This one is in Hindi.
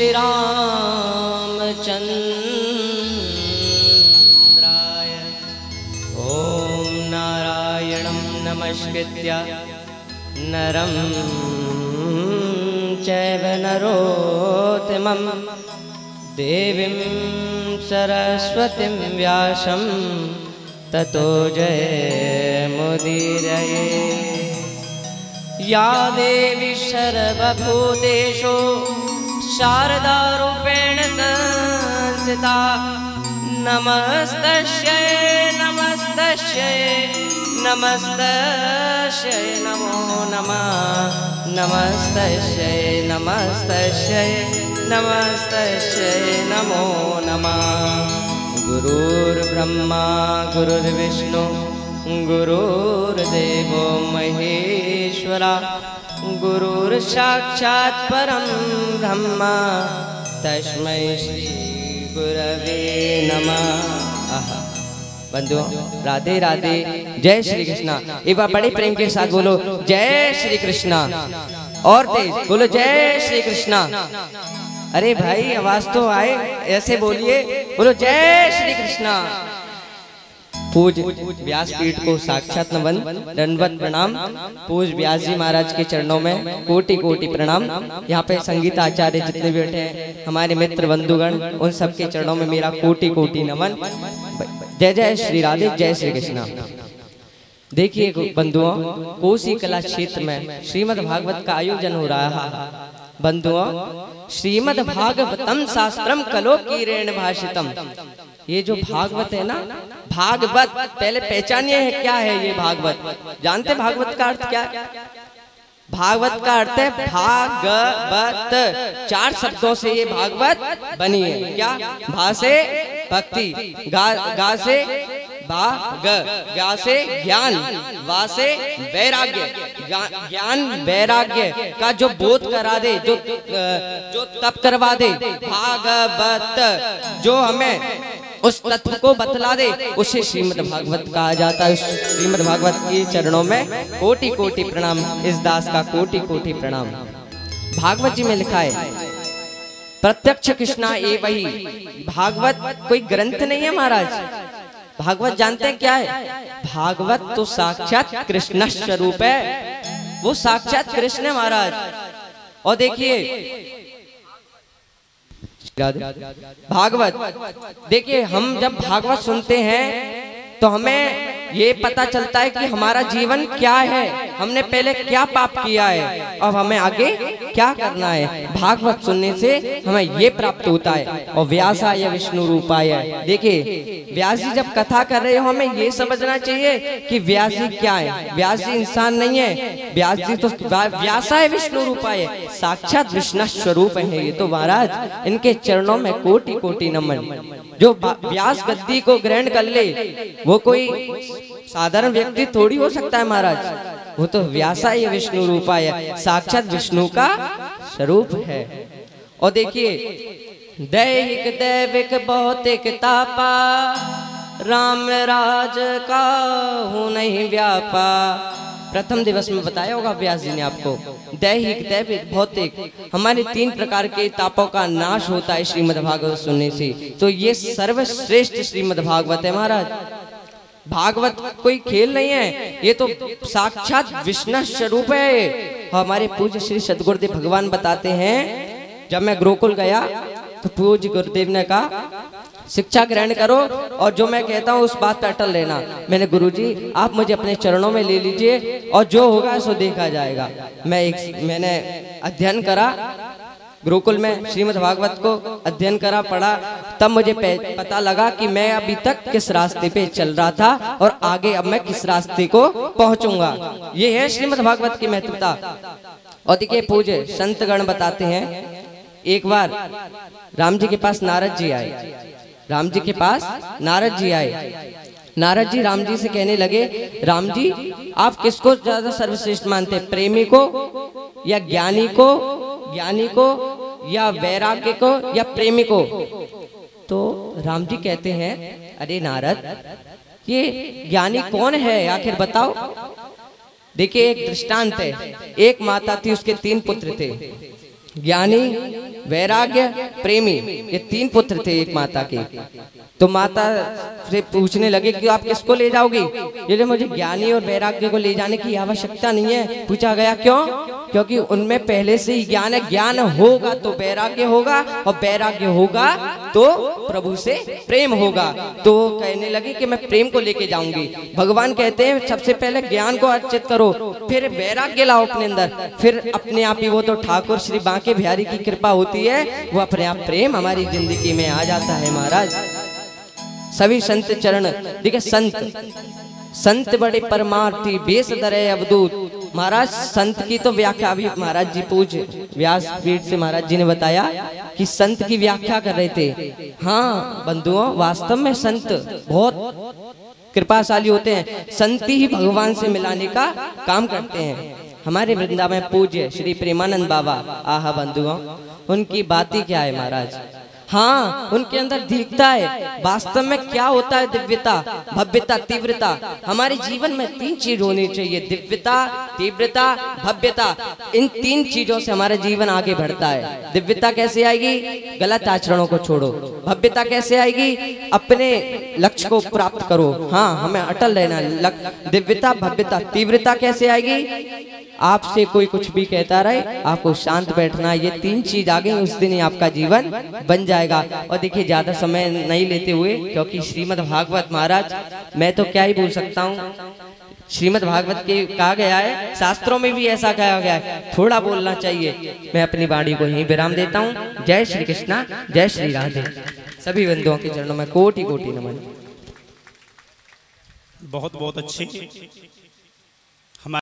श्री रामचंद्राय। ओम नारायणं नमस्कृत्य नरं चैव नरोत्तमं देवीं सरस्वतीं व्यासं ततो जयमुदीरये। या देवी सर्वभूतेषु शारदा रूपेण संस्थिता नमस्तस्यै नमस्तस्यै नमस्तस्यै नमो नमः नमस्तस्यै नमस्तस्यै नमस्तस्यै नमो नमः। गुरुर्ब्रह्मा गुरुर्विष्णु गुरुर्देवो महेश्वरा गुरुर्साक्षात् परं ब्रह्म तस्मै श्री गुरवे नमः। बंधुओं राधे राधे, जय श्री कृष्णा। एक बार बड़े प्रेम के साथ बोलो जय श्री कृष्णा, और तेज बोलो जय श्री कृष्णा। अरे भाई आवाज तो आए, ऐसे बोलिए, बोलो जय श्री कृष्णा। पूज व्यासपीठ को साक्षात नमन दंडवत प्रणाम। पूज व्यास जी महाराज के चरणों में कोटि कोटि प्रणाम। यहाँ पे संगीत आचार्य जितने भी बैठे हैं, हमारे मित्र बंधुगण, उन सबके चरणों में मेरा कोटि कोटि नमन। जय जय श्री राधे, जय श्री कृष्णा। देखिए बंधुओं, कोसी कला क्षेत्र में श्रीमद् भागवत का आयोजन हो रहा है। बंधुओं, श्रीमद् भागवतम शास्त्रम कलो कीरेण भाषितम। ये जो भागवत है ना, भागवत पहले पहचानिए है क्या है ये भागवत। जानते भागवत का अर्थ क्या है? भागवत का अर्थ है भागवत। 4 शब्दों से ये भागवत बनी है। क्या? भा से भक्ति, गा से भाग, ज्ञा से ज्ञान, वा से वैराग्य। ज्ञान वैराग्य का जो बोध करा दे, जो तप करवा दे, भागवत जो हमें उस तत्व को बतला दे, उसे श्रीमद् भागवत कहा जाता है। श्रीमद् भागवत के चरणों में कोटि कोटि प्रणाम। इस दास का कोटि कोटि प्रणाम। भागवत जी में लिखा है प्रत्यक्ष कृष्णा ए वही। भागवत कोई ग्रंथ नहीं है महाराज। भागवत जानते हैं क्या है? भागवत तो साक्षात कृष्ण स्वरूप है। वो साक्षात कृष्ण है महाराज। और देखिए भागवत, देखिए हम जब भागवत सुनते हैं तो हमें ये पता चलता है कि हमारा जीवन क्या है, हमने पहले क्या पाप किया है, अब हमें आगे क्या करना है। भागवत सुनने से हमें ये प्राप्त होता है। और व्यासाय विष्णु रूपाय, देखिए व्यास जी जब कथा कर रहे हो हमें ये समझना चाहिए कि व्यास जी क्या है। व्यास जी इंसान नहीं है, व्यास जी तो व्यासाय विष्णु रूपाय, साक्षात विष्णु स्वरूप है ये तो महाराज। इनके चरणों में कोटि कोटि नमन। जो व्यास गद्दी को ग्रहण कर ले वो कोई साधारण व्यक्ति थोड़ी हो सकता है महाराज। वो तो व्यासाय विष्णु रूपाय, साक्षात विष्णु का स्वरूप है। और देखिए दैहिक दैविक भौतिक तापा, राम राज का हूँ नहीं व्यापा। प्रथम दिवस में बताया होगा व्यास जी ने आपको, दैहिक दैविक भौतिक हमारे 3 प्रकार के तापों का नाश होता है श्रीमद् भागवत सुनने से। तो ये सर्वश्रेष्ठ श्रीमद् भागवत है महाराज। भागवत कोई खेल नहीं है, ये तो साक्षात विष्णु स्वरूप है। हमारे पूज्य श्री सद्गुरुदेव भगवान बताते हैं, जब मैं गुरुकुल गया तो पूज्य गुरुदेव ने कहा शिक्षा ग्रहण करो और जो मैं कहता हूँ उस बात पर अटल रहना। मैंने गुरुजी आप मुझे अपने चरणों में ले लीजिए और जो होगा सो देखा जाएगा। मैंने अध्ययन करा गुरुकुल में, श्रीमद् भागवत को अध्ययन करा, पढ़ा, तब मुझे पता लगा कि मैं अभी तक किस रास्ते पे चल रहा था और आगे अब मैं किस रास्ते को पहुंचूंगा। ये है श्रीमद् भागवत की महत्वता। और देखिए पूज्य संतगण बताते हैं, एक बार राम जी के पास नारद जी आए। राम जी के पास नारद जी आए। नारद जी राम जी से कहने लगे, राम जी आप किसको ज्यादा सर्वश्रेष्ठ मानते हैं, प्रेमी को या ज्ञानी को या वैराग्य को या प्रेमी को? तो राम जी कहते हैं, अरे नारद ये ज्ञानी कौन है आखिर बताओ। देखिए एक दृष्टांत है, एक माता थी, उसके 3 पुत्र थे। ज्ञानी, वैराग्य, प्रेमी, ये 3 पुत्र थे एक माता के। तो माता से पूछने लगे कि आप किसको ले जाओगी? ये मुझे ज्ञानी और वैराग्य को ले जाने की आवश्यकता नहीं है। पूछा गया क्यों? क्योंकि उनमें पहले से ही ज्ञान है, ज्ञान होगा तो वैराग्य होगा और वैराग्य होगा तो प्रभु से प्रेम होगा। तो कहने लगी कि मैं प्रेम को लेके जाऊंगी। भगवान कहते हैं सबसे पहले ज्ञान को अर्चित करो, फिर वैराग्य लाओ अपने अंदर, फिर अपने आप ही वो तो ठाकुर श्री बांके बिहारी की कृपा होती है, वो अपने आप प्रेम हमारी जिंदगी में आ जाता है महाराज। सभी संत चरण, देखिए संत बड़े परमार्थी बेस दरे अवधूत। महाराज संत की तो व्याख्या अभी महाराज जी पूज्य व्यासपीठ से महाराज जी ने बताया कि संत की व्याख्या कर रहे थे। हाँ बंधुओं, वास्तव में संत बहुत कृपाशाली होते हैं। संत ही भगवान से मिलाने का काम करते हैं। हमारे वृंदावन में पूज्य श्री प्रेमानंद बाबा, आहा बंधुओं, उनकी बात ही क्या है महाराज। हाँ, उनके अंदर दिखता है वास्तव में क्या होता है दिव्यता, भव्यता, तीव्रता। हमारे जीवन में 3 चीज होनी चाहिए, दिव्यता, तीव्रता, भव्यता। इन 3 चीजों से हमारा जीवन आगे बढ़ता है। दिव्यता कैसे आएगी? गलत आचरणों को छोड़ो। भव्यता कैसे आएगी? अपने लक्ष्य को प्राप्त करो। हाँ, हमें अटल रहना है। दिव्यता, भव्यता, तीव्रता कैसे आएगी? आपसे कोई कुछ भी कहता रहे, आपको शांत बैठना। ये 3 चीज आ गई, उस दिन ही आपका जीवन बन जाएगा। और देखिए ज्यादा समय नहीं लेते हुए, क्योंकि श्रीमद् भागवत महाराज, मैं तो क्या ही बोल सकता हूँ, श्रीमद् भागवत के कहा गया है, शास्त्रों में भी ऐसा कहा गया है, थोड़ा बोलना चाहिए। मैं अपनी वाणी को यहीं विराम देता हूँ। जय श्री कृष्णा, जय श्री राधे। सभी बंधुओं के चरणों में कोटि कोटि नमन। बहुत बहुत अच्छे